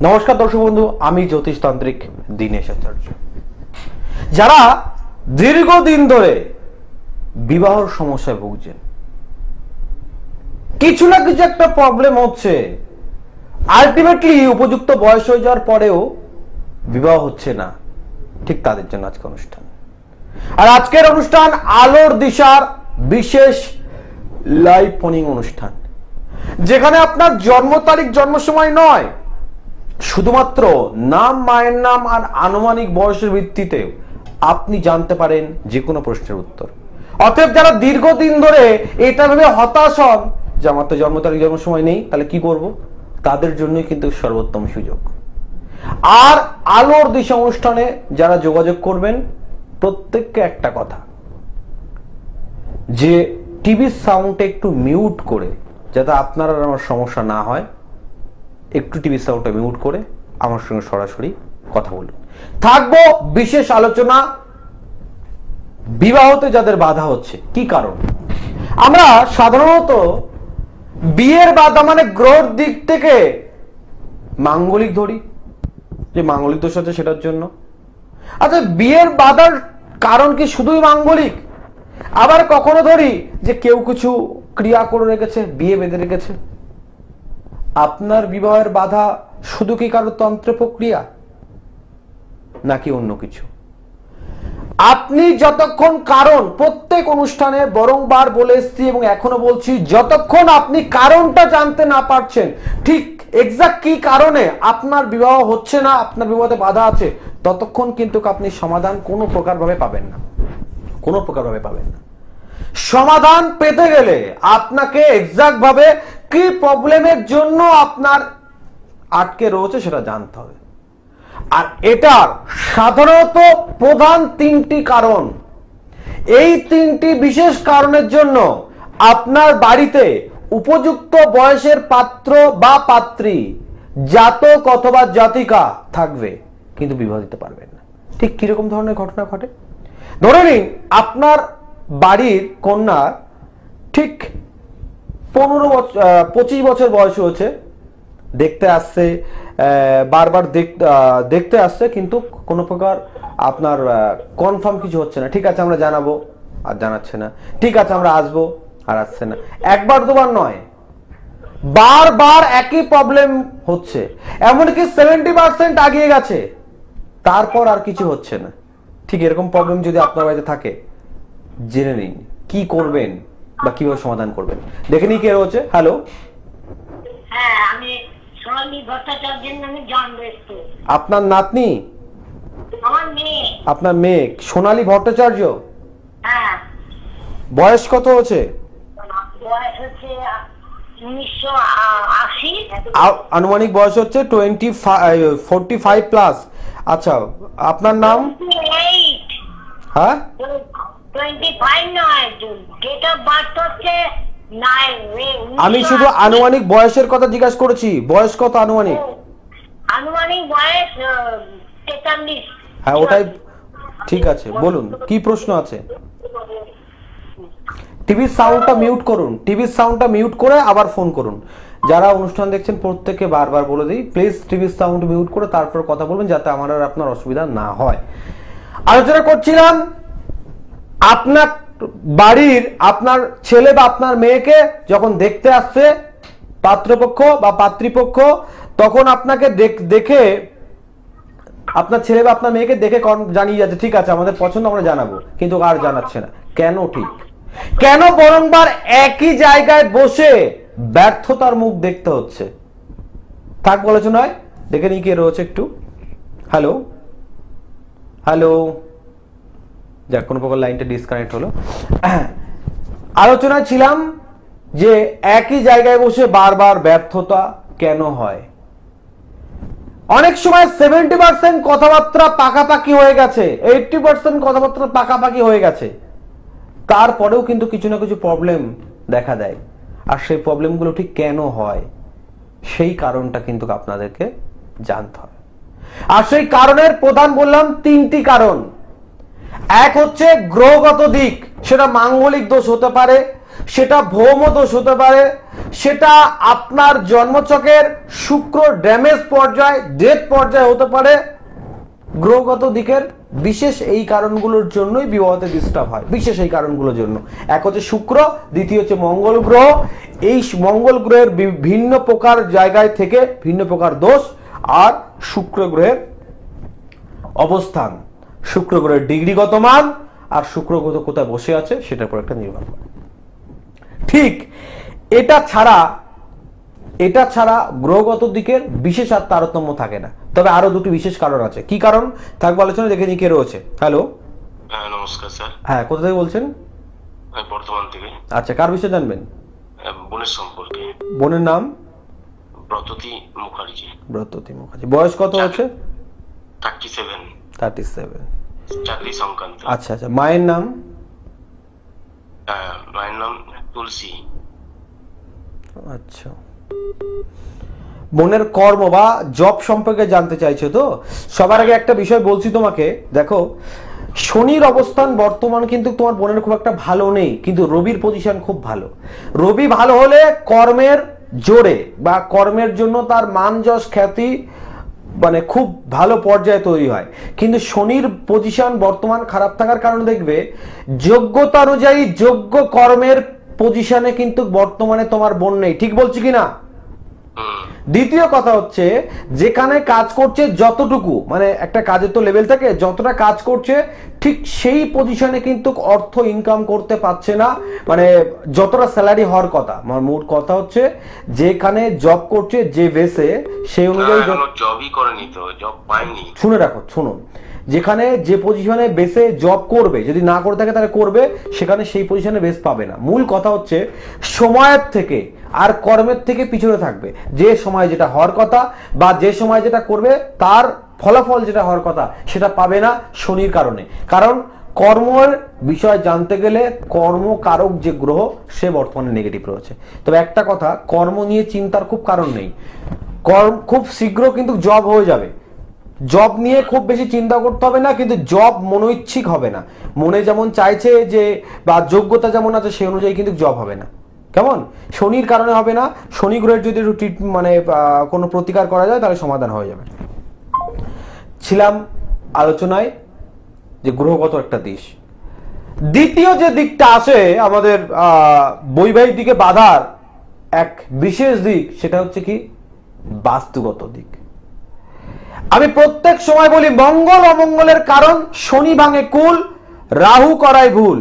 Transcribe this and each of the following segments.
নমস্কার দর্শক বন্ধু, আমি জ্যোতিষতান্ত্রিক দীনেশ আচার্য। যারা দীর্ঘদিন ধরে বিবাহের সমস্যায় ভুগছেন, কিছু না কিছু একটা প্রবলেম হচ্ছে, আলটিমেটলি উপযুক্ত বয়স হয়ে যাওয়ার পরেও বিবাহ হচ্ছে না, ঠিক তাদের জন্য আজকে অনুষ্ঠান। আর আজকের অনুষ্ঠান আলোর দিশার বিশেষ লাইভ ফোনিং অনুষ্ঠান, যেখানে আপনার জন্ম তারিখ, জন্ম সময় নয়, শুধুমাত্র নাম, মায়ের নাম আর আনুমানিক বয়সের ভিত্তিতে আপনি জানতে পারেন যে কোনো প্রশ্নের উত্তর। অতএব যারা দীর্ঘদিন ধরে এটা ভেবে হতাশ হন যে আমার তো জন্ম তারিখ, জন্ম সময় নেই, তাহলে কি করব, তাদের জন্যই কিন্তু সর্বোত্তম সুযোগ। আর আলোর দিশা অনুষ্ঠানে যারা যোগাযোগ করবেন, প্রত্যেককে একটা কথা, যে টিভির সাউন্ডটা একটু মিউট করে, যাতে আপনার আর আমার সমস্যা না হয়, একটু টিভি সাউন্ডটা মিউট করে আমার সঙ্গে সরাসরি কথা বলুন। থাকবো বিশেষ আলোচনা, বিবাহতে যাদের বাধা হচ্ছে কি কারণ। আমরা সাধারণত বিয়ের বাধা মানে গ্রহের দিক থেকে মাঙ্গলিক ধরি, যে মাঙ্গলিক দোষ আছে সেটার জন্য। আচ্ছা, বিয়ের বাধার কারণ কি শুধুই মাঙ্গলিক? আবার কখনো ধরি যে কেউ কিছু ক্রিয়া করে রেখেছে, বিয়ে বেঁধে রেখেছে। আপনার বিবাহের বাধা শুধু কি কারো তন্ত্র প্রক্রিয়া, নাকি অন্য কিছু? আপনি যতক্ষণ, কারণ প্রত্যেক অনুষ্ঠানে বরংবার বলে এসেছি এবং এখনো বলছি, যতক্ষণ আপনি কারণটা জানতে না পারছেন, ঠিক এক্সাক্ট কি কারণে আপনার বিবাহ হচ্ছে না, আপনার বিবাহে বাধা আছে, ততক্ষণ কিন্তু আপনি সমাধান কোনো প্রকার ভাবে পাবেন না, কোনো প্রকার ভাবে পাবেন না। সমাধান পেতে গেলে আপনাকে এক্সাক্ট ভাবে কি প্রবলেমের জন্য আপনার আটকে রয়েছে সেটা জানতে হবে। আর এটার সাধারণত প্রধান তিনটি কারণ। এই তিনটি বিশেষ কারণের জন্য আপনার বাড়িতে উপযুক্ত বয়সের পাত্র বা পাত্রী, জাতক অথবা জাতিকা থাকবে, কিন্তু বিবাহ দিতে পারবেন না। ঠিক কিরকম ধরনের ঘটনা ঘটে? ধরে নিন আপনার বাড়ির কন্যা ঠিক 25 বছর বয়স হয়েছে, দেখতে আসছে, বারবার দেখতে আসছে, কিন্তু কোনো প্রকার আপনার কনফার্ম কিছু হচ্ছে না। ঠিক আছে আমরা জানাবো, আর জানাচ্ছে না। ঠিক আছে আমরা আসবো, আর আসছে না। একবার দুবার নয়, বারবার একই প্রবলেম হচ্ছে, এমনকি 70% আগিয়ে গেছে, তারপর আর কিছু হচ্ছে না। ঠিক এরকম প্রবলেম যদি আপনার বাড়িতে থাকে, জেনে নিন কি করবেন বা কিভাবে সমাধান করবেন। দেখে নিই কে রয়েছে। হ্যালো, হ্যাঁ, আমি সোনালী ভট্টাচার্যের নামে জানবো একটু। আপনার নাতনি? আমার মেয়ে। আপনার মেয়ে সোনালী ভট্টাচার্য? হ্যাঁ। বয়স কত হচ্ছে? বয়স হচ্ছে 1980। আনুমানিক বয়স হচ্ছে 45 প্লাস। আচ্ছা, আপনার নাম? 28। হ্যাঁ, 25 নয়, ডেট অফ বার্থ হচ্ছে 9। আমি শুধু আনুমানিক বয়সের কথা জিজ্ঞাসা করেছি। বয়স কত আনুমানিক? আনুমানিক বয়স 43। হ্যাঁ, ওটাই ঠিক আছে। বলুন কি প্রশ্ন আছে। টিভির সাউন্ডটা মিউট করুন, টিভির সাউন্ডটা মিউট করে আবার ফোন করুন। যারা অনুষ্ঠান দেখছেন প্রত্যেককে বারবার বলে দিই, প্লিজ টিভির সাউন্ড মিউট করে তারপর কথা বলবেন, যাতে আমার আর আপনার অসুবিধা না হয়। আলোচনা করছিলাম আপনার বাড়ির আপনার ছেলে বা আপনার মেয়েকে যখন দেখতে আসছে পাত্রপক্ষ বা পাত্রীপক্ষ, তখন আপনাকে দেখে, আপনার ছেলে বা আপনার মেয়েকে দেখে জানিয়ে যাচ্ছে ঠিক আছে আমাদের পছন্দ, আমরা জানাবো, কিন্তু আর জানাচ্ছে না। কেন? ঠিক কেন? বরংবার একই জায়গায় বসে ব্যর্থতার মুখ দেখতে হচ্ছে। থাক আলোচনায়, দেখে নিই কে রয়েছে একটু। হ্যালো, হ্যালো, যাক কোনো প্রকার লাইনটা ডিসকানেক্ট হলো। আলোচনায় ছিলাম যে একই জায়গায় বসে বারবার ব্যর্থতা কেন হয়। অনেক সময় 70% কথাবার্তা পাকাপাকি হয়ে গেছে, 80% কথাবার্তা পাকাপাকি হয়ে গেছে, তারপরেও কিন্তু কিছু না কিছু প্রবলেম দেখা দেয়। আর সেই প্রবলেমগুলো ঠিক কেন হয়, সেই কারণটা কিন্তু আপনাদেরকে জানতে হবে। আর সেই কারণের প্রধান বললাম তিনটি কারণ। এক হচ্ছে গ্রহগত দিক, সেটা মাঙ্গলিক দোষ হতে পারে, সেটা ভৌম দোষ হতে পারে, সেটা আপনার জন্মছকের শুক্র ড্যামেজ পর্যায়ে, ডেথ পর্যায়ে হতে পারে। গ্রহগত দিকের বিশেষ এই কারণগুলোর জন্যই বিবাহতে ডিস্টার্ব হয়, বিশেষ এই কারণগুলোর জন্য। এক হচ্ছে শুক্র, দ্বিতীয় হচ্ছে মঙ্গল গ্রহ। এই মঙ্গল গ্রহের ভিন্ন প্রকার জায়গায় থেকে ভিন্ন প্রকার দোষ, আর শুক্র গ্রহের অবস্থান, শুক্র গ্রহের ডিগ্রিগত মান, আর শুক্র গ্রহ কোথায় বসে আছে সেটার উপর একটা নির্ভর করে। ঠিক এটা ছাড়া গ্রহগত দিকের বিশেষ আর তারতম্য থাকে না। তবে আরো দুটি বিশেষ কারণ আছে। কি কারণ থাকবে আলোচনা, দেখে নিয়ে কে রয়েছে। হ্যালো, নমস্কার স্যার। হ্যাঁ, কোথা থেকে বলছেন? বর্ধমান থেকে। আচ্ছা, কার বিষয়ে জানবেন? বোনের সম্পর্কে। বোনের নাম? ব্রততী মুখার্জি। ব্রততী মুখার্জি। বয়স কত হচ্ছে? 37। 37। চাকরি সংক্রান্ত। আচ্ছা আচ্ছা, মায়ের নাম? মায়ের নাম তুলসী। আচ্ছা, বোনের কর্ম বা জব সম্পর্কে জানতে চাইছো তো? সবার আগে একটা বিষয় বলছি তোমাকে, দেখো শনির অবস্থান বর্তমান কিন্তু তোমার বোনের খুব একটা ভালো নেই, কিন্তু রবির পজিশন খুব ভালো। রবি ভালো হলে কর্মের জোরে বা কর্মের জন্য তার মান যশ খ্যাতি মানে খুব ভালো পর্যায়ে তৈরি হয়। কিন্তু শনির পজিশন বর্তমান খারাপ থাকার কারণে দেখবে যোগ্যতা অনুযায়ী যোগ্য কর্মের পজিশনে কিন্তু বর্তমানে তোমার বোন নেই। ঠিক বলছি কিনা? দ্বিতীয় কথা হচ্ছে, যেখানে কাজ করছে যতটুকু, মানে একটা কাজের তো লেভেল থাকে, যতটা কাজ করছে ঠিক সেই পজিশনে কিন্তু অর্থ ইনকাম করতে পারছে না, মানে যতটা স্যালারি হওয়ার কথা। আমার মোট কথা হচ্ছে যেখানে জব করছে যে বেসে, সেই অনুযায়ী জবই করেনি, তো জব পায়নি। শুনে রাখো, শুনুন, যেখানে যে পজিশনে বেসে জব করবে, যদি না করে থাকে তাহলে করবে, সেখানে সেই পজিশনে বেস পাবে না। মূল কথা হচ্ছে সময়ের থেকে আর কর্মের থেকে পিছনে থাকবে। যে সময় যেটা হওয়ার কথা বা যে সময় যেটা করবে তার ফলাফল যেটা হওয়ার কথা সেটা পাবে না শনির কারণে। কারণ কর্মের বিষয় জানতে গেলে কর্মকারক যে গ্রহ সে বর্তমানে নেগেটিভ রয়েছে। তবে একটা কথা, কর্ম নিয়ে চিন্তার খুব কারণ নেই, খুব শীঘ্র কিন্তু জব হয়ে যাবে। জব নিয়ে খুব বেশি চিন্তা করতে হবে না, কিন্তু জব মনোইচ্ছিক হবে না। মনে যেমন চাইছে যে বা যোগ্যতা যেমন আছে সেই অনুযায়ী কিন্তু জব হবে না। কেমন? শনির কারণে হবে না। শনি গ্রহের যদি একটু মানে কোনো প্রতিকার করা যায় তাহলে সমাধান হয়ে যাবে। ছিলাম আলোচনায় যে গ্রহগত একটা দিক। দ্বিতীয় যে দিকটা আসে আমাদের বৈবাহিক দিকে বাধার এক বিশেষ দিক, সেটা হচ্ছে কি বাস্তুগত দিক। আমি প্রত্যেক সময় বলি মঙ্গল অমঙ্গলের কারণ শনি ভাঙে কুল, রাহু করায় ভুল।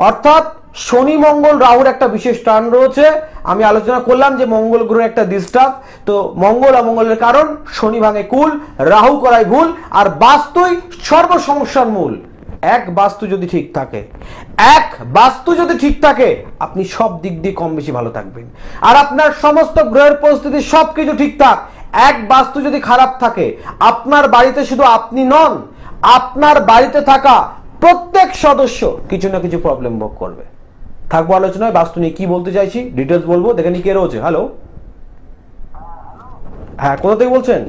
অর্থাৎ শনি মঙ্গল রাহুর একটা বিশেষ টান রয়েছে। আমি আলোচনা করলাম যে মঙ্গল গ্রহের একটা ডিস্টার্ব, তো মঙ্গল অমঙ্গলের কারণ শনি ভাঙে কুল, রাহু করায় ভুল, আর বাস্তুই সর্ব সমস্যার মূল। এক বাস্তু যদি ঠিক থাকে, আপনি সব দিক দিয়ে কম বেশি ভালো থাকবেন। আর আপনার সমস্ত গ্রহের পরিস্থিতি সবকিছু ঠিকঠাক, এক বাস্তু যদি খারাপ থাকে, আপনার বাড়িতে শুধু আপনি নন, আপনার বাড়িতে থাকা প্রত্যেক সদস্য কিছু না কিছু প্রবলেম ভোগ করবে। থাকবো আলোচনায় বাস্তু নিয়ে কি বলতে চাইছি, ডিটেলস বলবো। দেখে নি কে রয়েছে। হ্যালো, হ্যাঁ, কোথা থেকে বলছেন?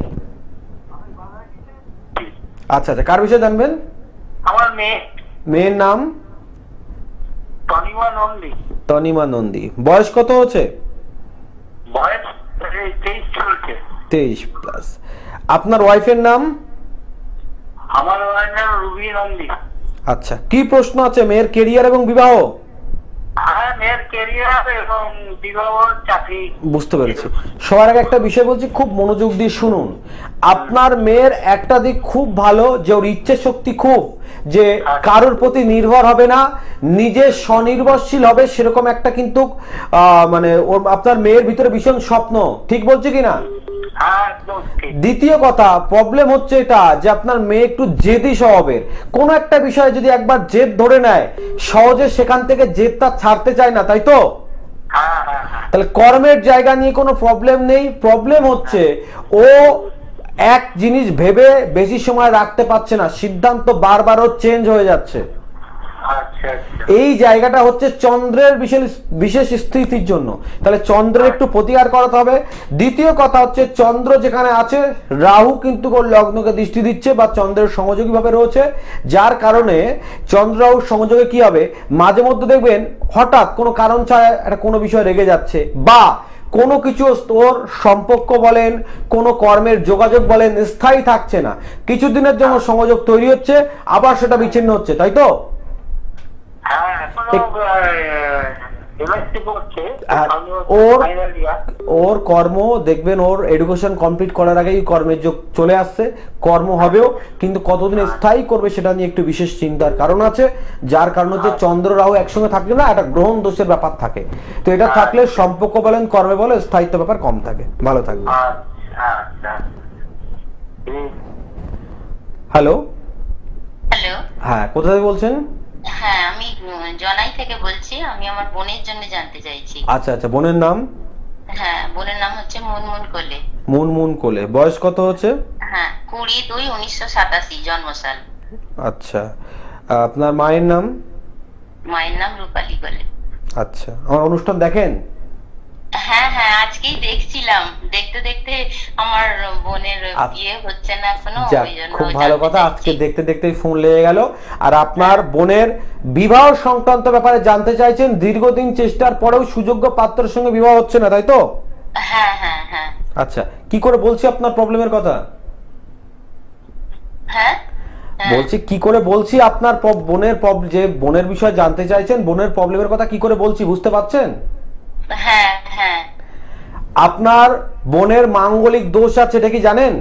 আচ্ছা আচ্ছা, কার বিষয়ে জানবেন? আমার মেয়ের নাম? তনিমা নন্দী। তনিমা নন্দী। বয়স কত হচ্ছে? বয়স 23 চলছে। 23+। আপনার ওয়াইফের নাম? আমার ওয়াইফের নাম রুবি নন্দী। আচ্ছা, কি প্রশ্ন আছে? মেয়ের কেরিয়ার এবং বিবাহ? মেয়ের কেরিয়ার এবং বিবাহ, চাকরি। বুঝতে পেরেছি। সবার আগে একটা বিষয় বলছি, খুব মনোযোগ দিয়ে শুনুন। আপনার মেয়ের একটা দিক খুব ভালো, যে ওর ইচ্ছে শক্তি খুব, যে কারোর প্রতি নির্ভর হবে না, নিজে স্বনির্ভরশীল হবে, সেরকম একটা কিন্তু মানে ওর আপনার মেয়ের ভিতরে ভীষণ স্বপ্ন। ঠিক বলছে কিনা? দ্বিতীয় কথা, প্রবলেম হচ্ছে এটা যে আপনার মেয়ে একটু জেদি স্বভাবের। কোন একটা বিষয়ে যদি একবার জেদ ধরে নেয়, সহজে সেখান থেকে জেদটা ছাড়তে চায় না, তাই তো? তাহলে কর্মের জায়গা নিয়ে কোনো প্রবলেম নেই। প্রবলেম হচ্ছে ও এক জিনিস ভেবে বেশি সময় রাখতে পারছে না, সিদ্ধান্ত বারবার চেঞ্জ হয়ে যাচ্ছে। আচ্ছা আচ্ছা। এই জায়গাটা হচ্ছে চন্দ্রের বিশেষ বিশেষ স্থিতির জন্য, তাহলে চন্দ্রের একটু প্রতিকার করাতে হবে। দ্বিতীয় কথা হচ্ছে চন্দ্র যেখানে আছে রাহু কিন্তু ওর লগ্নকে দৃষ্টি দিচ্ছে বা চন্দ্রের সংযোগী ভাবে রয়েছে, যার কারণে চন্দ্র রাহু সংযোগে কি হবে, মাঝে মধ্যে দেখবেন হঠাৎ কোনো কারণ ছাড়া একটা কোনো বিষয় রেগে যাচ্ছে, বা কোনো কিছু ওর সম্পর্ক বলেন, কোনো কর্মের যোগাযোগ বলেন স্থায়ী থাকছে না, কিছুদিনের জন্য সংযোগ তৈরি হচ্ছে আবার সেটা বিচ্ছিন্ন হচ্ছে, তাই তো? হ্যাঁ এখনো এমএসসি করছে, আর ওর কর্ম দেখবেন, ওর এডুকেশন কমপ্লিট করার আগেই কর্মের যোগ চলে আসছে, কর্ম হবেও, কিন্তু কতদিন স্থায়ী করবে সেটা নিয়ে একটু বিশেষ চিন্তার কারণ আছে, যার কারণ হচ্ছে চন্দ্র রাহু একসঙ্গে থাকলে না একটা গ্রহণ দোষের ব্যাপার থাকে, তো এটা থাকলে সম্পর্ক বলেন কর্মে বলেন স্থায়িত্ব ব্যাপার কম থাকে। ভালো থাকবে। Hello, hello. হ্যাঁ কোথা থেকে বলছেন? হ্যাঁ আমি জনাই থেকে বলছি, আমি আমার বোনের জন্য জানতে চাইছি। আচ্ছা আচ্ছা, বোনের নাম? হ্যাঁ বোনের নাম হচ্ছে মুনমুন কোলে। মুনমুন কোলে। বয়স কত হচ্ছে? হ্যাঁ 20/2/1987 জন্মসাল। আচ্ছা, আপনার মায়ের নাম? মায়ের নাম রূপালী কোলে। আচ্ছা, আমার অনুষ্ঠান দেখেন? হ্যাঁ হ্যাঁ আজকেই দেখছিলাম, দেখতে দেখতে আমার বোনের বিয়ে হচ্ছে না এখনো, যাক, ওই জন্য খুব ভালো কথা, আজকে দেখতে দেখতেই ফোন লেগে গেল। আর আপনার বোনের বিবাহ সংক্রান্ত ব্যাপারে জানতে চাইছেন, দীর্ঘদিন চেষ্টার পরেও সুযোগ্য পাত্রের সঙ্গে বিবাহ হচ্ছে না, তাই তো? হ্যাঁ হ্যাঁ হ্যাঁ। আচ্ছা, কি করে বলছি আপনার প্রবলেমের কথা? হ্যাঁ বলছি কি করে বলছি আপনার বোনের যে বোনের বিষয়ে জানতে চাইছেন, বোনের প্রবলেমের কথা কি করে বলছি বুঝতে পারছেন? হ্যাঁ হ্যাঁ। আপনার বোনের মাঙ্গলিক দোষ আছে, এটা কি জানেন?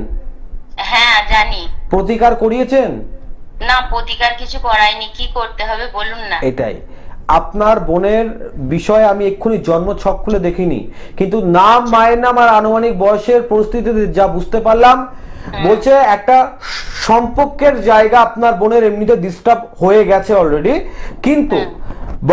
হ্যাঁ জানি। প্রতিকার করিয়েছেন? না প্রতিকার কিছু করায়নি, কি করতে হবে বলুন না। এটাই, আপনার বোনের বিষয়ে আমি এক্ষুনি জন্ম ছক খুলে দেখিনি, কিন্তু নাম, মায়ের নাম আর আনুমানিক বয়সের পরিস্থিতিতে যা বুঝতে পারলাম, বলছে একটা সম্পর্কের জায়গা আপনার বোনের এমনিতে ডিস্টার্ব হয়ে গেছে অলরেডি, কিন্তু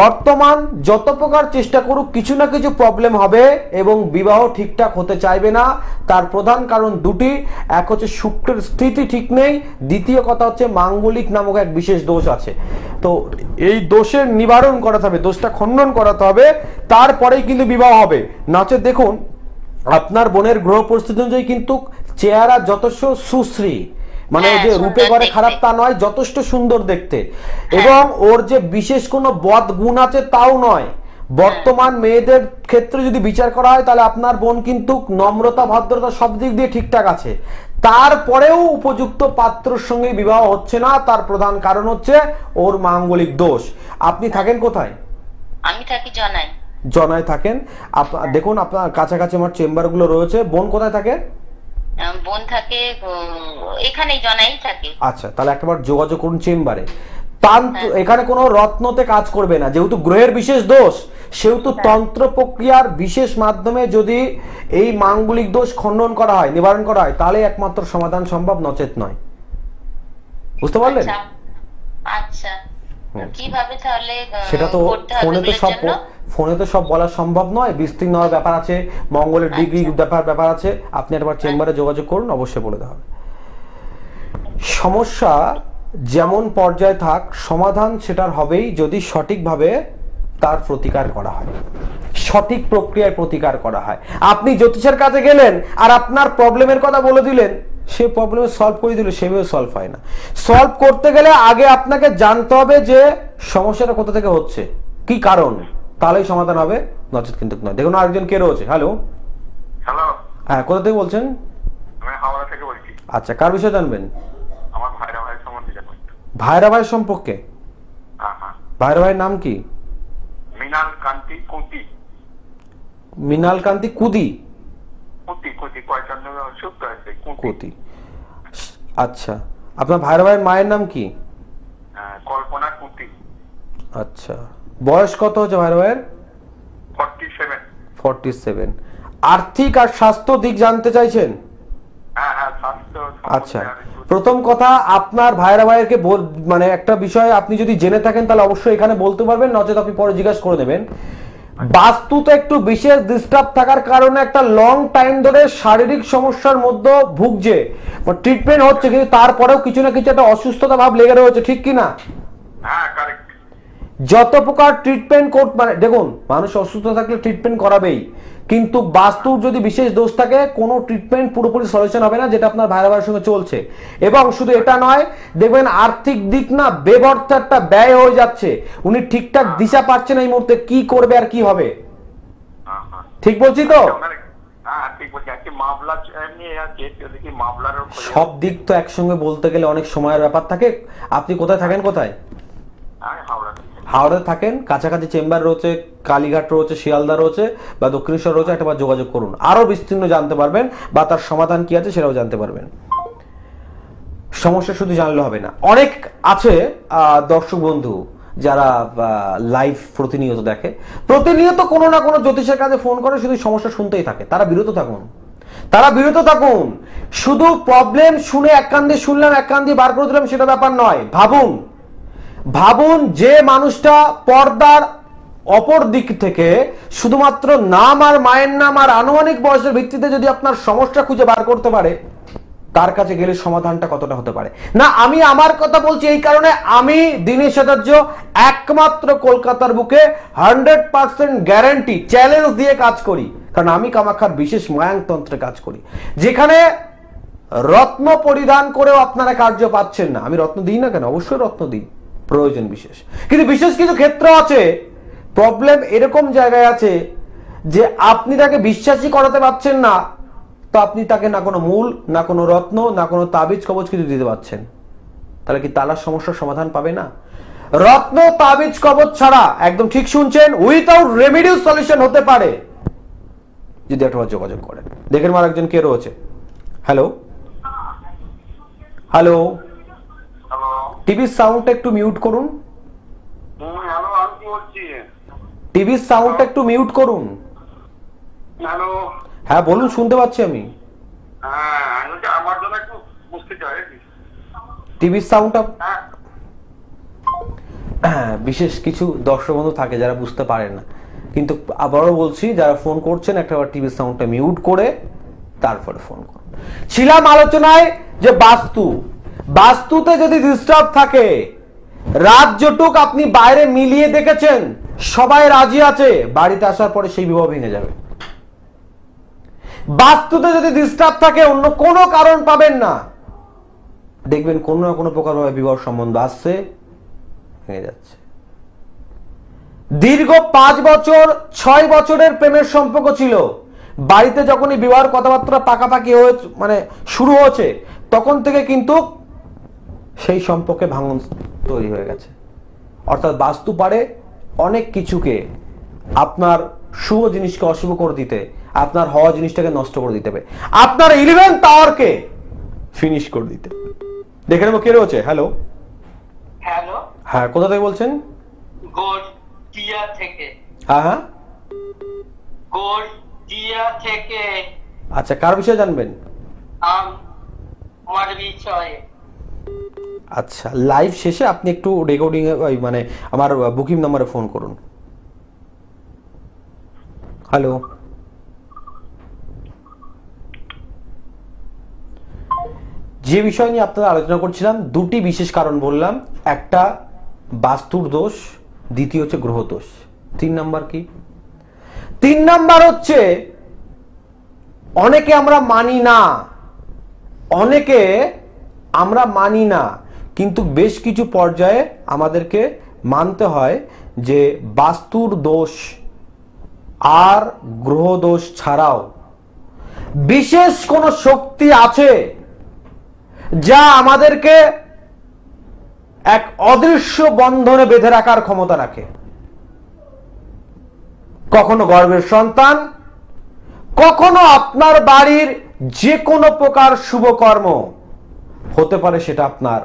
বর্তমান যত প্রকার চেষ্টা করুক কিছু না কিছু প্রবলেম হবে এবং বিবাহ ঠিকঠাক হতে চাইবে না। তার প্রধান কারণ দুটি, এক হচ্ছে শুক্রের স্থিতি ঠিক নেই, দ্বিতীয় কথা হচ্ছে মাঙ্গলিক নামক এক বিশেষ দোষ আছে। তো এই দোষের নিবারণ করাতে হবে, দোষটা খণ্ডন করাতে হবে, তারপরেই কিন্তু বিবাহ হবে। নাচে দেখুন আপনার বোনের গ্রহ পরিস্থিতি অনুযায়ী কিন্তু চেহারা যথেষ্ট সুশ্রী, মানে যে রূপে গড়ে খারাপ তা নয়, যথেষ্ট সুন্দর দেখতে, এবং ওর যে বিশেষ কোনো বদ গুণ আছে তাও নয়। বর্তমান মেয়েদের ক্ষেত্রে যদি বিচার করা হয় তাহলে আপনার বোন কিন্তু নম্রতা, ভদ্রতা সব দিক দিয়ে ঠিকঠাক আছে, তারপরেও উপযুক্ত পাত্রের সঙ্গে বিবাহ হচ্ছে না। তার প্রধান কারণ হচ্ছে ওর মাঙ্গলিক দোষ। আপনি থাকেন কোথায়? আমি থাকি জনাই। জনায় থাকেন? দেখুন আপনার কাছাকাছি আমার চেম্বারগুলো রয়েছে। বোন কোথায় থাকে? বোন থাকে এখানেই, জনাই থাকে। আচ্ছা, তাহলে একবার যোগাযোগ করুন চেম্বারে। এখানে কোনো রত্নতে কাজ করবে না, যেহেতু গ্রহের বিশেষ দোষ, সেহেতু তন্ত্র প্রক্রিয়ার বিশেষ মাধ্যমে যদি এই মাঙ্গলিক দোষ খণ্ডন করা হয়, নিবারণ করা হয়, তাহলে একমাত্র সমাধান সম্ভব, নচেত নয়। বুঝতে পারলেন? আচ্ছা কিভাবে তাহলে সেটা তো ফোনে তো সব বলা সম্ভব নয়, বিস্তীর্ণ হওয়ার ব্যাপার আছে, মঙ্গলের ডিগ্রি ব্যাপার আছে। আপনি একবার চেম্বারে যোগাযোগ করুন, অবশ্যই বলে দেওয়া হবে। সমস্যা যেমন পর্যায়ে থাক, সমাধান সেটার হবেই যদি সঠিকভাবে তার প্রতিকার করা হয়, সঠিক প্রক্রিয়ায় প্রতিকার করা হয়। আপনি জ্যোতিষের কাছে গেলেন আর আপনার প্রবলেমের কথা বলে দিলেন, সে প্রবলেম সলভ করে দিল, সেভাবে সলভ হয় না। সলভ করতে গেলে আগে আপনাকে জানতে হবে যে সমস্যাটা কোথা থেকে হচ্ছে, কি কারণ, তাহলেই সমাধান হবে, নচেত কিন্তু নয়। দেখুন আরেকজন কে রয়েছে। হ্যালো। হ্যালো। হ্যাঁ, কোথা থেকে বলছেন? আমি হাওড়া থেকে বলছি। আচ্ছা, কার বিষয়ে জানবেন? আমার ভাইরা ভাই সম্বন্ধে জানবো। ভাইরা ভাইয়ের সম্পর্কে? হ্যাঁ। ভাইরা ভাইয়ের নাম কি? মৃণাল কান্তি কুতি। মৃণাল কান্তি কুদি? কুতি কয়চন্দ্র সুপ্ত আছে কুতি। আচ্ছা, আপনার ভাইরা ভাইয়ের মায়ের নাম কি? কল্পনা কুতি। আচ্ছা, বয়স কত হচ্ছে ভাইরা ভাইয়ের? 47। আর্থিক আর স্বাস্থ্য দিক জানতে চাইছেন? হ্যাঁ স্বাস্থ্য। আচ্ছা, প্রথম কথা আপনার ভাইরা ভাইয়েরকে মানে একটা বিষয় আপনি যদি জেনে থাকেন তাহলে অবশ্যই এখানে বলতে পারবেন, নচেত আপনি পরে জিজ্ঞাসা করে নেবেন। বাস্তুতে একটু বিশেষ ডিস্টার্ব থাকার কারণে একটা লং টাইম ধরে শারীরিক সমস্যার মধ্যে ভুগছে, ট্রিটমেন্ট হচ্ছে, কিন্তু তারপরেও কিছু না কিছু একটা অসুস্থতা ভাব লেগে রয়েছে, ঠিক কি না? হ্যাঁ কারেক্ট। যত প্রকার ট্রিটমেন্ট মানে দেখুন, মানুষ অসুস্থ থাকলে ট্রিটমেন্ট করাবেই, কিন্তু বাস্তুর যদি বিশেষ দোষ থাকে কোনো ট্রিটমেন্ট পুরোপুরি সলিউশন হবে না, যেটা আপনার ভাইয়ের সঙ্গে চলছে। এবং শুধু এটা নয়, দেখবেন আর্থিক দিক না বেবর্থ একটা ব্যয় হয়ে যাচ্ছে, উনি ঠিকঠাক দিশা পাচ্ছেন এই মুহূর্তে কি করবে আর কি হবে। ঠিক বলছি তো? সব দিক তো একসঙ্গে বলতে গেলে অনেক সময়ের ব্যাপার থাকে। আপনি কোথায় থাকেন? কোথায়? হাওড়াতে থাকেন, কাছাকাছি চেম্বার রয়েছে, কালীঘাট রয়েছে, শিয়ালদা রয়েছে বা দক্ষিণেশ্বর রয়েছে, একবার যোগাযোগ করুন, আরো বিস্তীর্ণ জানতে পারবেন বা তার সমাধান কি আছে সেটাও জানতে পারবেন। সমস্যা শুধু জানলে হবে না, অনেক আছে দর্শক বন্ধু যারা লাইভ প্রতিনিয়ত দেখে, প্রতিনিয়ত কোনো না কোনো জ্যোতিষের কাছে ফোন করে, শুধু সমস্যা শুনতেই থাকে। তারা বিরত থাকুন, তারা বিরত থাকুন। শুধু প্রবলেম শুনে এক কান দিয়ে শুনলাম, এক কান দিয়ে বার করে দিলাম, সেটা ব্যাপার নয়। ভাবুন, ভাবুন যে মানুষটা পর্দার অপর দিক থেকে শুধুমাত্র নাম আর মায়ের নাম আর আনুমানিক বয়সের ভিত্তিতে যদি আপনার সমস্যা খুঁজে বার করতে পারে, তার কাছে গেলে সমাধানটা কতটা হতে পারে না। আমি আমার কথা বলছি এই কারণে, আমি দীনেশ আচার্য একমাত্র কলকাতার বুকে 100% গ্যারান্টি চ্যালেঞ্জ দিয়ে কাজ করি, কারণ আমি কামাখ্যার বিশেষ মায়াংতন্ত্রে কাজ করি, যেখানে রত্ন পরিধান করেও আপনারা কার্য পাচ্ছেন না। আমি রত্ন দিই না কেন? অবশ্যই রত্ন দিই প্রয়োজন বিশেষ, কিন্তু বিশেষ কিছু ক্ষেত্র আছে, প্রবলেম এরকম জায়গায় আছে যে আপনি তাকে বিশ্বাসই করাতে পারছেন না, তো আপনি তাকে না কোনো মূল, না কোনো রত্ন, না কোনো তাবিজ কবজ কিছু দিতে পারছেন, তাহলে কি তার সমস্যার সমাধান পাবে না? রত্ন তাবিজ কবজ ছাড়া, একদম ঠিক শুনছেন, উইথাউট রেমিডিউ সলিউশন হতে পারে যদি একবার যোগাযোগ করেন। দেখেন আমার একজন কে রয়েছে। হ্যালো হ্যালো, টিভির সাউন্ডটা একটু মিউট করুন, টিভির সাউন্ডটা একটু মিউট করুন। হ্যাঁ বলুন, শুনতে পাচ্ছি আমি। টিভির সাউন্ডটা, বিশেষ কিছু দর্শক বন্ধু থাকে যারা বুঝতে পারেন না, কিন্তু আবারও বলছি, যারা ফোন করছেন একটা টিভির সাউন্ডটা মিউট করে তারপরে ফোন করুন। ছিলাম আলোচনায় যে বাস্তুতে যদি ডিস্টার্ব থাকে, রাজ্যটুক আপনি বাইরে মিলিয়ে দেখেছেন, সবাই রাজি আছে, বাড়িতে আসার পরে সেই বিবাহ ভেঙে যাবে। বাস্তুতে যদি ডিস্টার্ব থাকে, অন্য কোনো কারণ পাবেন না, দেখবেন কোনো না কোনো প্রকার ভাবে বিবাহ সম্বন্ধ আসছে, ভেঙে যাচ্ছে। দীর্ঘ 5 বছর 6 বছরের প্রেমের সম্পর্ক ছিল, বাড়িতে যখনই বিবাহের কথাবার্তা পাকাপাকি হয়ে মানে শুরু হয়েছে, তখন থেকে কিন্তু সেই সম্পর্কে ভাঙন তৈরি হয়ে গেছে। অর্থাৎ বাস্তু পারে অনেক কিছুকে, আপনার শুভ জিনিসকে অশুভ করে দিতে, আপনার হওয়া জিনিসটাকে নষ্ট করে দিতে, আপনার 11th টাওয়ারকে ফিনিশ করে দিতে। দেখে নেবো কে রয়েছে। হ্যালো হ্যালো, হ্যাঁ, কোথা থেকে বলছেন? গড়িয়া থেকে। হ্যাঁ হ্যাঁ, গড়িয়া থেকে। আচ্ছা, কার বিষয়ে জানবেন? আমার বিষয়ে। আচ্ছা, লাইভ শেষে আপনি একটু রেকর্ডিং মানে আমার বুকিং নম্বরে ফোন করুন। হ্যালো, যে বিষয় নিয়ে আপনারা আলোচনা করছিলাম, দুটি বিশেষ কারণ বললাম, একটা বাস্তুর দোষ, দ্বিতীয় হচ্ছে গ্রহ দোষ। 3 নাম্বার কি? 3 নাম্বার হচ্ছে অনেকে আমরা মানি না, কিন্তু বেশ কিছু পর্যায়ে আমাদেরকে মানতে হয় যে বাস্তুর দোষ আর গ্রহ দোষ ছাড়াও বিশেষ কোন শক্তি আছে যা আমাদেরকে এক অদৃশ্য বন্ধনে বেঁধে রাখার ক্ষমতা রাখে। কখনো গর্ভের সন্তান, কখনো আপনার বাড়ির যে কোনো প্রকার শুভ কর্ম, হতে পারে সেটা আপনার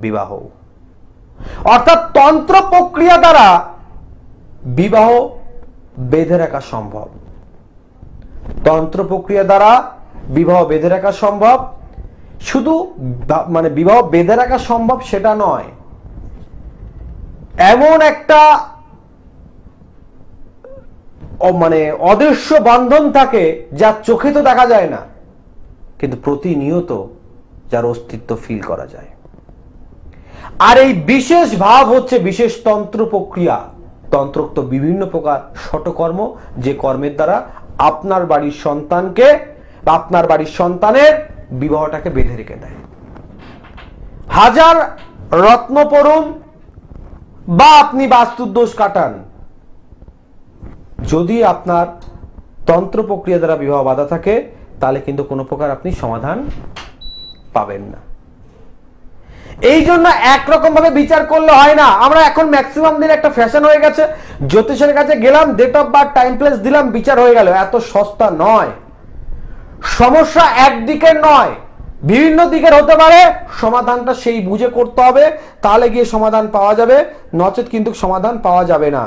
বিবাহ। অর্থাৎ তন্ত্র প্রক্রিয়া দ্বারা বিবাহ বেঁধে রাখা সম্ভব। তন্ত্র প্রক্রিয়া দ্বারা বিবাহ বেঁধে রাখা সম্ভব। শুধু মানে বিবাহ বেঁধে রাখা সম্ভব সেটা নয়, এমন একটা মানে অদৃশ্য বন্ধন থাকে যা চোখে তো দেখা যায় না, কিন্তু প্রতিনিয়ত যার অস্তিত্ব ফিল করা যায়। আর এই বিশেষ ভাব হচ্ছে বিশেষ তন্ত্র প্রক্রিয়া, তন্ত্রোক্ত বিভিন্ন প্রকার শটকর্ম, যে কর্মের দ্বারা আপনার বাড়ির সন্তানকে বা আপনার বাড়ির সন্তানের বিবাহটাকে বেঁধে রেখে দেয়। হাজার রত্ন পড়ুন বা আপনি বাস্তুর দোষ কাটান, যদি আপনার তন্ত্র প্রক্রিয়া দ্বারা বিবাহ বাধা থাকে তাহলে কিন্তু কোনো প্রকার আপনি সমাধান পাবেন না। এই জন্য একরকম ভাবে বিচার করলে হয় না। আমরা এখন ম্যাক্সিমাম দিন একটা ফ্যাশন হয়ে গেছে, জ্যোতিষের কাছে গেলাম, date of birth, time place দিলাম, বিচার হয়ে গেল। এত সস্তা নয়। সমস্যা একদিকের নয়, বিভিন্ন দিকের হতে পারে। সমাধানটা সেই বুঝে করতে হবে, তাহলে গিয়ে সমাধান পাওয়া যাবে, নচেত কিন্তু সমাধান পাওয়া যাবে না।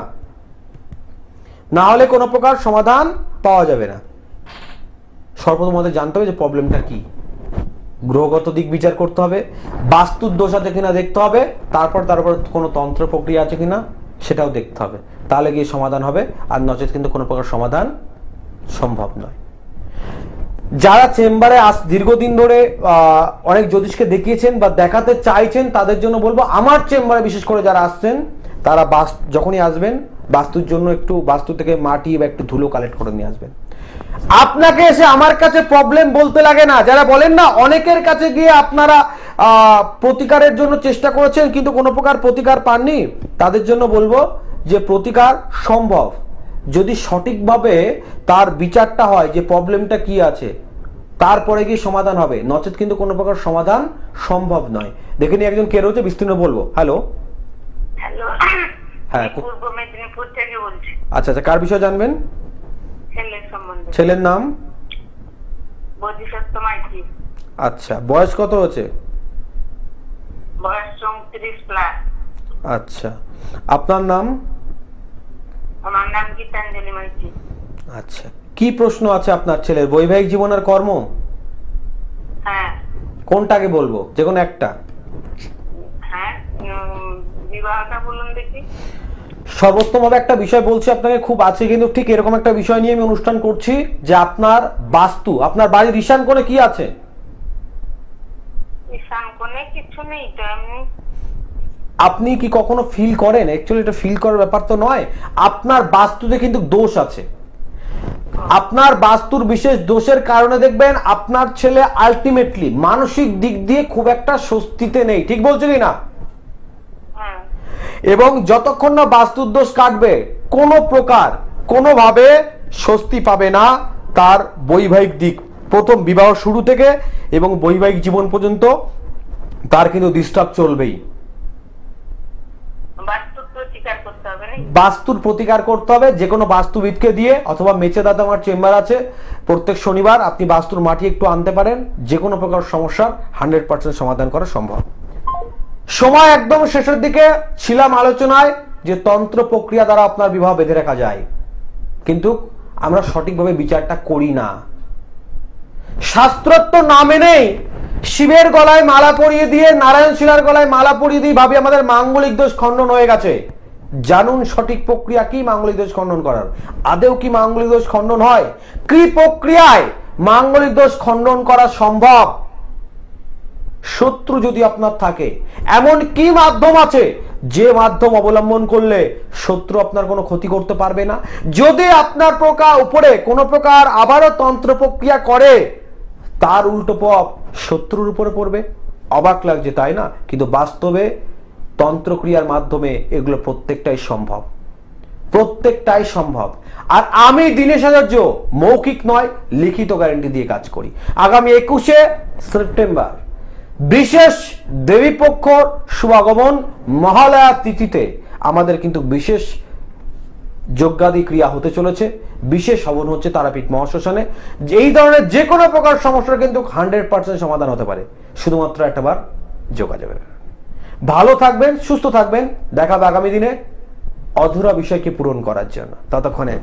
না হলে কোনো প্রকার সমাধান পাওয়া যাবে না। সর্বপ্রথম আমাদের জানতে হবে যে প্রবলেমটা কি, গ্রহগত দিক বিচার করতে হবে, বাস্তুর দোষ আছে কিনা দেখতে হবে, তারপর কোনো তন্ত্র প্রক্রিয়া আছে কিনা সেটাও দেখতে হবে, তাহলে গিয়ে সমাধান হবে। আর নচেত কিন্তু কোনো প্রকার সমাধান সম্ভব নয়। যারা চেম্বারে দীর্ঘদিন ধরে অনেক জ্যোতিষকে দেখিয়েছেন বা দেখাতে চাইছেন, তাদের জন্য বলবো, আমার চেম্বারে বিশেষ করে যারা আসছেন তারা যখনই আসবেন বাস্তুর জন্য একটু বাস্তু থেকে মাটি বা একটু ধুলো কালেক্ট করে নিয়ে আসবেন। আপনাকে এসে আমার কাছে প্রবলেম বলতে লাগে না। যারা বলেন না অনেকের কাছে গিয়ে আপনারা প্রতিকারের জন্য চেষ্টা করেছেন কিন্তু কোনো প্রকার প্রতিকার পাননি, তাদের জন্য বলবো যে প্রতিকার সম্ভব, যদি সঠিকভাবে তার বিচারটা হয় যে প্রবলেমটা কি আছে, তারপরে গিয়ে সমাধান হবে, নচেত কিন্তু কোনো প্রকার সমাধান সম্ভব নয়। দেখে নিয়ে একজন কে রয়েছে, বিস্তীর্ণ বলবো। হ্যালো। হ্যালো, হ্যাঁ, পূর্ব মেদিনীপুর থেকে বলছি। আচ্ছা আচ্ছা, কার বিষয়ে জানবেন? ছেলের সম্বন্ধে। ছেলের নাম? বোধিসত্ত্ব মাইতি। আচ্ছা, বয়স কত হচ্ছে? বয়স 34 প্লাস। আচ্ছা, আপনার নাম? আমার নাম গীতাঞ্জলি মাইতি। আচ্ছা, কি প্রশ্ন আছে আপনার ছেলের? বৈবাহিক জীবন আর কর্ম? হ্যাঁ। কোনটাকে বলবো? যে কোনো একটা? হ্যাঁ, বিবাহটা বলুন দেখি। সর্বোত্তমভাবে একটা বিষয় বলছি আপনাকে, খুব আছে কিন্তু ঠিক এরকম একটা বিষয় নিয়ে আমি অনুষ্ঠান করছি যে আপনার বাস্তু, আপনার বাড়ির ঈশান কোণে কি আছে? ঈশান কোণে কিছু নেই তো এমনি। আপনি কি কখনো ফিল করেন? অ্যাকচুয়ালি এটা ফিল করার ব্যাপার তো নয়, আপনার বাস্তুতে কিন্তু দোষ আছে। আপনার বাস্তুর বিশেষ দোষের কারণে দেখবেন আপনার ছেলে আলটিমেটলি মানসিক দিক দিয়ে খুব একটা স্বস্তিতে নেই। ঠিক বলছি কি না? এবং যতক্ষণ না বাস্তুর দোষ কাটবে কোনো প্রকার কোনোভাবে স্বস্তি পাবে না তার বৈবাহিক দিক, প্রথম বিবাহ শুরু থেকে এবং বৈবাহিক জীবন পর্যন্ত তার কিন্তু ডিস্টার্ব চলবেই। বাস্তুর প্রতিকার করতে হবে, যে কোনো বাস্তুবিদকে দিয়ে, অথবা মেচে দাদা আমার চেম্বার আছে, প্রত্যেক শনিবার আপনি বাস্তুর মাটি একটু আনতে পারেন, যে কোনো প্রকার সমস্যার 100% সমাধান করা সম্ভব। সময় একদম শেষের দিকে ছিলাম আলোচনায় যে তন্ত্র প্রক্রিয়া দ্বারা আপনার বিবাহ বেঁধে রাখা যায়, কিন্তু আমরা সঠিকভাবে বিচারটা করি না। শাস্ত্রত্ব না মেনেই শিবের গলায় মালা পরিয়ে দিয়ে, নারায়ণ শিলার গলায় মালা পরিয়ে দিয়ে ভাবি আমাদের মাঙ্গলিক দোষ খণ্ডন হয়ে গেছে। জানুন সঠিক প্রক্রিয়া কি মাঙ্গলিক দোষ খণ্ডন করার। আদেও কি মাঙ্গলিক দোষ খণ্ডন হয়? কি প্রক্রিয়ায় মাঙ্গলিক দোষ খণ্ডন করা সম্ভব? শত্রু যদি আপনার থাকে, এমন কি মাধ্যম আছে যে মাধ্যম অবলম্বন করলে শত্রু আপনার কোনো ক্ষতি করতে পারবে না? যদি আপনার উপরে কোনো প্রকার আবারও তন্ত্র প্রক্রিয়া করে, তার উল্টো পথ শত্রুর উপরে পড়বে। অবাক লাগছে তাই না? কিন্তু বাস্তবে তন্ত্রক্রিয়ার মাধ্যমে এগুলো প্রত্যেকটাই সম্ভব, প্রত্যেকটাই সম্ভব। আর আমি দীনেশ আচার্য মৌখিক নয়, লিখিত গ্যারান্টি দিয়ে কাজ করি। আগামী 21শে সেপ্টেম্বর বিশেষ দেবীপক্ষ শুভাগমন মহালয়া তিথিতে আমাদের কিন্তু বিশেষ যজ্ঞাদি ক্রিয়া হতে চলেছে। বিশেষ হবন হচ্ছে তারাপীঠ মহাশ্মশানে। এই ধরনের যে কোনো প্রকার সমস্যার কিন্তু 100% সমাধান হতে পারে, শুধুমাত্র একটাবার যোগাযোগ। ভালো থাকবেন, সুস্থ থাকবেন। দেখা হবে আগামী দিনে অধুরা বিষয়কে পূরণ করার জন্য। ততক্ষণে